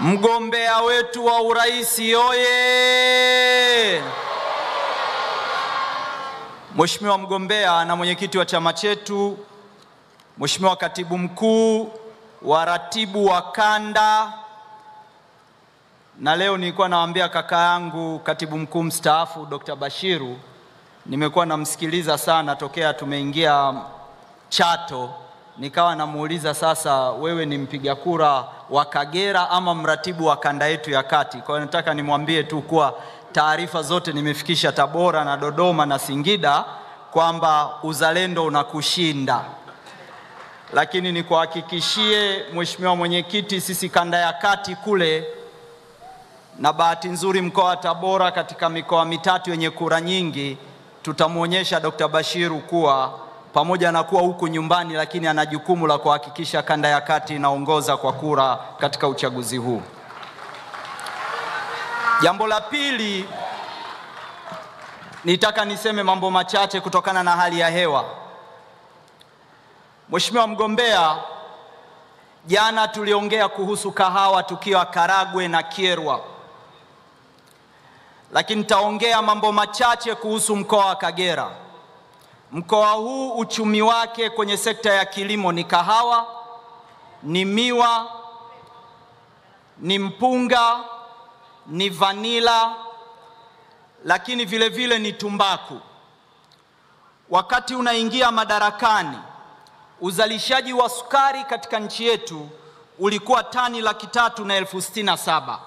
Mgombea wetu wa urais oye! Mheshimiwa mgombea na mwenyekiti wa chama chetu, Mheshimiwa katibu mkuu, waratibu wa kanda, na leo nilikuwa nawaambia kaka yangu katibu mkuu mstaafu Dr. Bashiru, nimekuwa namsikiliza sana tokea tumeingia Chato, nikawa namuuliza sasa, wewe ni mpiga kura wa Kagera ama mratibu wa kanda yetu ya kati? Kwa hiyo nataka nimwambie tu kuwa taarifa zote nimefikisha Tabora na Dodoma na Singida kwamba uzalendo unakushinda. Lakini nikuhakikishie Mheshimiwa mwenyekiti, sisi kanda ya kati kule, na bahati nzuri mkoa wa Tabora katika mikoa mitatu yenye kura nyingi, tutamuonyesha Dr. Bashiru kuwa pamoja na kuwa huku nyumbani, lakini ana jukumu la kuhakikisha kanda ya kati inaongoza kwa kura katika uchaguzi huu. Jambo la pili, nitaka niseme mambo machache kutokana na hali ya hewa. Mheshimiwa mgombea, jana tuliongea kuhusu kahawa tukiwa Karagwe na Kyerwa, lakini nitaongea mambo machache kuhusu mkoa wa Kagera. Mkoa huu uchumi wake kwenye sekta ya kilimo ni kahawa, ni miwa, ni mpunga, ni vanila, lakini vile vile ni tumbaku. Wakati unaingia madarakani, uzalishaji wa sukari katika nchi yetu ulikuwa tani 367,000.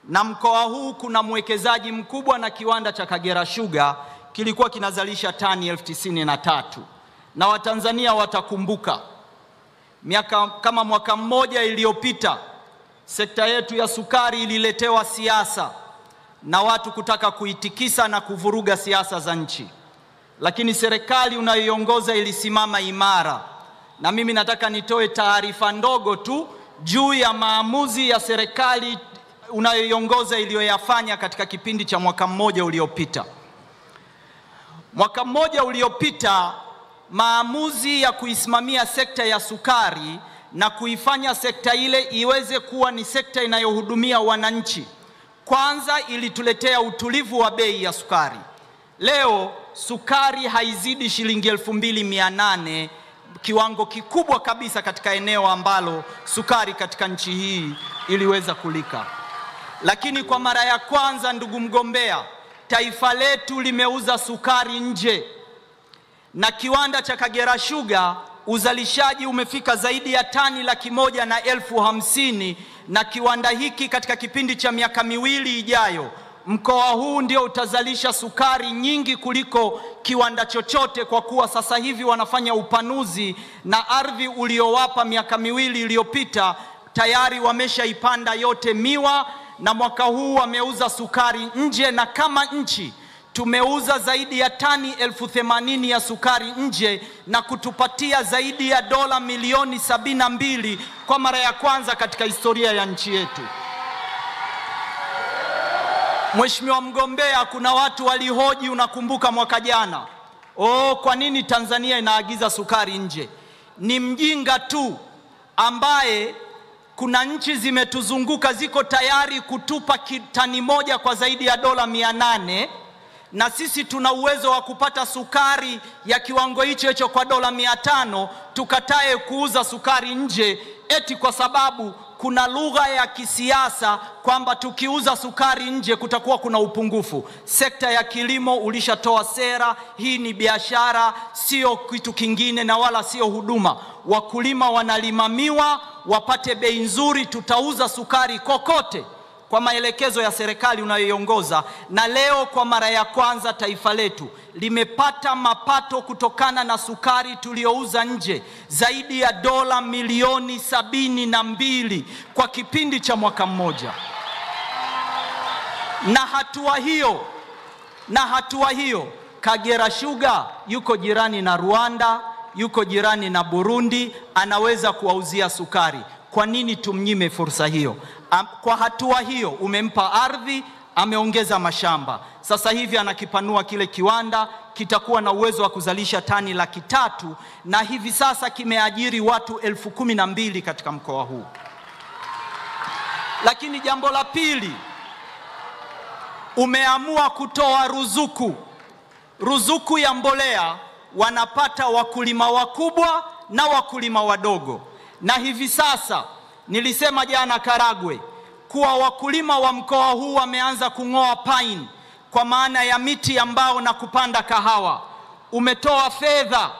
Na mkoa huu kuna mwekezaji mkubwa na kiwanda cha Kagera Sugar kilikuwa kinazalisha tani 93,000. Na Watanzania watakumbuka kama mwaka mmoja iliyopita sekta yetu ya sukari ililetewa siasa na watu kutaka kuitikisa na kuvuruga siasa za nchi, lakini serikali unayoiongoza ilisimama imara. Na mimi nataka nitoe taarifa ndogo tu juu ya maamuzi ya serikali unayoiongoza iliyoyafanya katika kipindi cha mwaka mmoja uliopita. Mwaka mmoja uliopita, maamuzi ya kuisimamia sekta ya sukari na kuifanya sekta ile iweze kuwa ni sekta inayohudumia wananchi, kwanza ilituletea utulivu wa bei ya sukari. Leo sukari haizidi shilingi 2,800, kiwango kikubwa kabisa katika eneo ambalo sukari katika nchi hii iliweza kulika. Lakini kwa mara ya kwanza, ndugu mgombea, taifa letu limeuza sukari nje, na kiwanda cha Kagera Sugar uzalishaji umefika zaidi ya tani 150,000, na kiwanda hiki katika kipindi cha miaka miwili ijayo, mkoa huu ndio utazalisha sukari nyingi kuliko kiwanda chochote, kwa kuwa sasa hivi wanafanya upanuzi na ardhi uliowapa miaka miwili iliyopita tayari wameshaipanda yote miwa, na mwaka huu wameuza sukari nje. Na kama nchi tumeuza zaidi ya tani 80,000 ya sukari nje na kutupatia zaidi ya dola milioni 72 kwa mara ya kwanza katika historia ya nchi yetu. Mheshimiwa mgombea, kuna watu walihoji, unakumbuka mwaka jana, kwa nini Tanzania inaagiza sukari nje? Ni mjinga tu ambaye kuna nchi zimetuzunguka ziko tayari kutupa tani moja kwa zaidi ya dola 800, na sisi tuna uwezo wa kupata sukari ya kiwango hicho kwa dola 500, tukatae kuuza sukari nje eti kwa sababu kuna lugha ya kisiasa kwamba tukiuza sukari nje kutakuwa kuna upungufu. Sekta ya kilimo ulishatoa sera, hii ni biashara, sio kitu kingine na wala sio huduma. Wakulima wanalima miwa wapate bei nzuri, tutauza sukari kokote kwa maelekezo ya serikali unayoiongoza. Na leo kwa mara ya kwanza taifa letu limepata mapato kutokana na sukari tuliyouza nje zaidi ya dola milioni 72 kwa kipindi cha mwaka mmoja. Na hatua hiyo Kagera Sugar yuko jirani na Rwanda, yuko jirani na Burundi, anaweza kuwauzia sukari. Kwa nini tumnyime fursa hiyo? Kwa hatua hiyo umempa ardhi, ameongeza mashamba. Sasa hivi anakipanua kile kiwanda, kitakuwa na uwezo wa kuzalisha tani 300,000, na hivi sasa kimeajiri watu 12,000 katika mkoa huu. Lakini jambo la pili, umeamua kutoa ruzuku ya mbolea wanapata wakulima wakubwa na wakulima wadogo. Na hivi sasa nilisema jana Karagwe kuwa wakulima wa mkoa huu wameanza kung'oa pine kwa maana ya miti ya mbao na kupanda kahawa. Umetoa fedha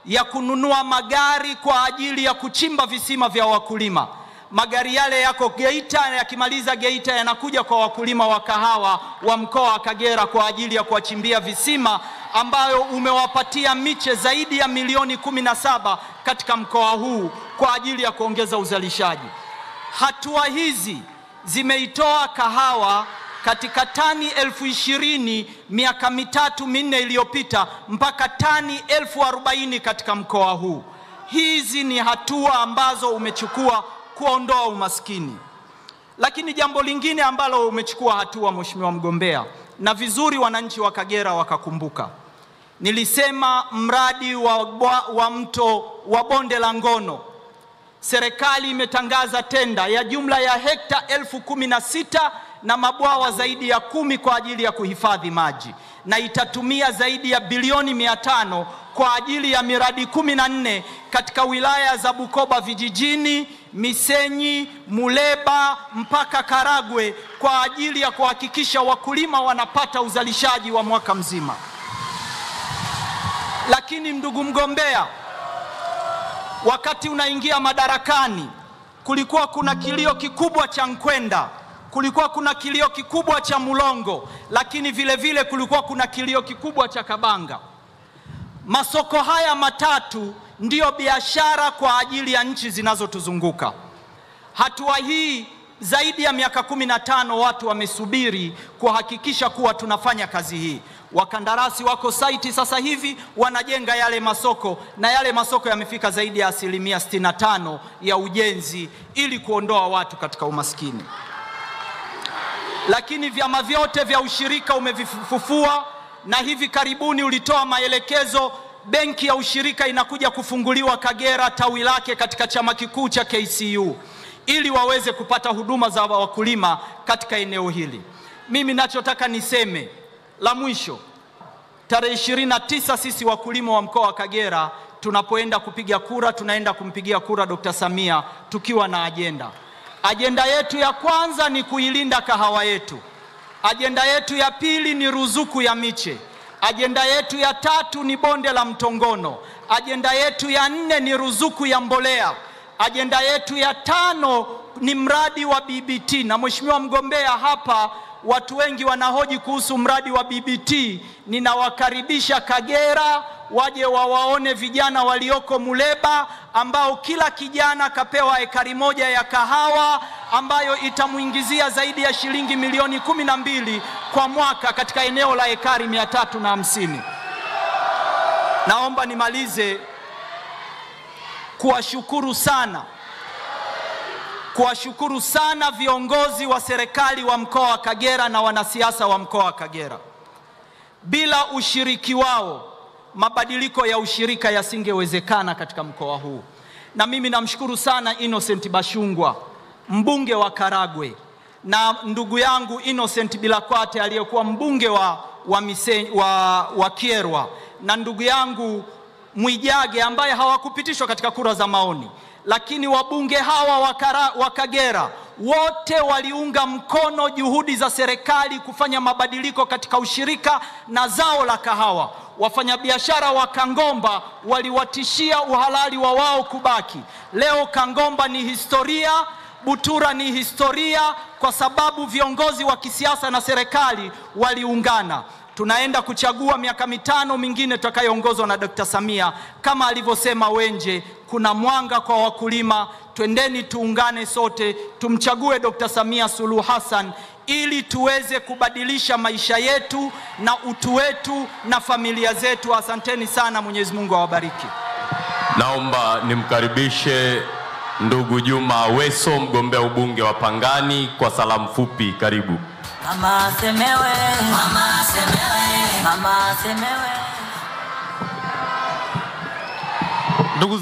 ya kununua magari kwa ajili ya kuchimba visima vya wakulima. Magari yale yako Geita, yakimaliza Geita yanakuja kwa wakulima wa kahawa wa mkoa wa Kagera kwa ajili ya kuwachimbia visima, ambayo umewapatia miche zaidi ya milioni 17 katika mkoa huu kwa ajili ya kuongeza uzalishaji. Hatua hizi zimeitoa kahawa katika tani 20,000 miaka 3-4 iliyopita mpaka tani 40,000 katika mkoa huu. Hizi ni hatua ambazo umechukua kuondoa umaskini. Lakini jambo lingine ambalo umechukua hatua, Mheshimiwa mgombea, na vizuri wananchi wa Kagera wakakumbuka, nilisema mradi wa mto wa bonde la Ngono. Serikali imetangaza tenda ya jumla ya hekta 16,000 na mabwawa zaidi ya 10 kwa ajili ya kuhifadhi maji, na itatumia zaidi ya bilioni 500 kwa ajili ya miradi 14 katika wilaya za Bukoba vijijini, Misenyi, Muleba mpaka Karagwe kwa ajili ya kuhakikisha wakulima wanapata uzalishaji wa mwaka mzima. Lakini ndugu mgombea, wakati unaingia madarakani kulikuwa kuna kilio kikubwa cha Nkwenda, kulikuwa kuna kilio kikubwa cha Mulongo, lakini vile vile kulikuwa kuna kilio kikubwa cha Kabanga. Masoko haya matatu ndiyo biashara kwa ajili ya nchi zinazotuzunguka. Hatua hii zaidi ya miaka 15 watu wamesubiri kuhakikisha kuwa tunafanya kazi hii. Wakandarasi wako site sasa hivi wanajenga yale masoko, na yale masoko yamefika zaidi ya 65% ya ujenzi ili kuondoa watu katika umaskini. Lakini vyama vyote vya ushirika umevifufua, na hivi karibuni ulitoa maelekezo benki ya ushirika inakuja kufunguliwa Kagera tawi lake katika chama kikuu cha KCU ili waweze kupata huduma za wakulima katika eneo hili. Mimi nachotaka niseme la mwisho, tarehe 29 sisi wakulima wa mkoa wa Kagera tunapoenda kupiga kura, tunaenda kumpigia kura Dr. Samia tukiwa na ajenda. Ajenda yetu ya kwanza ni kuilinda kahawa yetu. Ajenda yetu ya pili ni ruzuku ya miche. Ajenda yetu ya tatu ni bonde la mto Ngono. Ajenda yetu ya 4 ni ruzuku ya mbolea. Ajenda yetu ya 5 ni mradi wa BBT. Na Mheshimiwa mgombea, hapa watu wengi wanahoji kuhusu mradi wa BBT. Ninawakaribisha Kagera waje wawaone vijana walioko Muleba, ambao kila kijana kapewa ekari 1 ya kahawa ambayo itamuingizia zaidi ya shilingi milioni 12 kwa mwaka katika eneo la ekari 350. Naomba nimalize kuwashukuru sana viongozi wa serikali wa mkoa wa Kagera na wanasiasa wa mkoa wa Kagera. Bila ushiriki wao mabadiliko ya ushirika yasingewezekana katika mkoa huu. Na mimi namshukuru sana Innocent Bashungwa, mbunge wa Karagwe, na ndugu yangu Innocent Bilakwate aliyekuwa mbunge wa Kierwa, na ndugu yangu Mwijage ambaye hawakupitishwa katika kura za maoni. Lakini wabunge hawa wa Kagera wote waliunga mkono juhudi za serikali kufanya mabadiliko katika ushirika na zao la kahawa. Wafanyabiashara wa Kangomba waliwatishia uhalali wa wao kubaki. Leo Kangomba ni historia, Butura ni historia, kwa sababu viongozi wa kisiasa na serikali waliungana. Tunaenda kuchagua miaka 5 mingine tutakayoongozwa na Dr. Samia. Kama alivyosema Wenje, kuna mwanga kwa wakulima. Twendeni tuungane sote, tumchague Dr. Samia Suluhu Hassan ili tuweze kubadilisha maisha yetu na utu wetu na familia zetu. Asanteni sana, Mwenyezi Mungu awabariki. Naomba nimkaribishe ndugu Juma Aweso, mgombea ubunge wa Pangani, kwa salamu fupi. Karibu. Mama semewe, mama semewe, mama semewe. Ndugu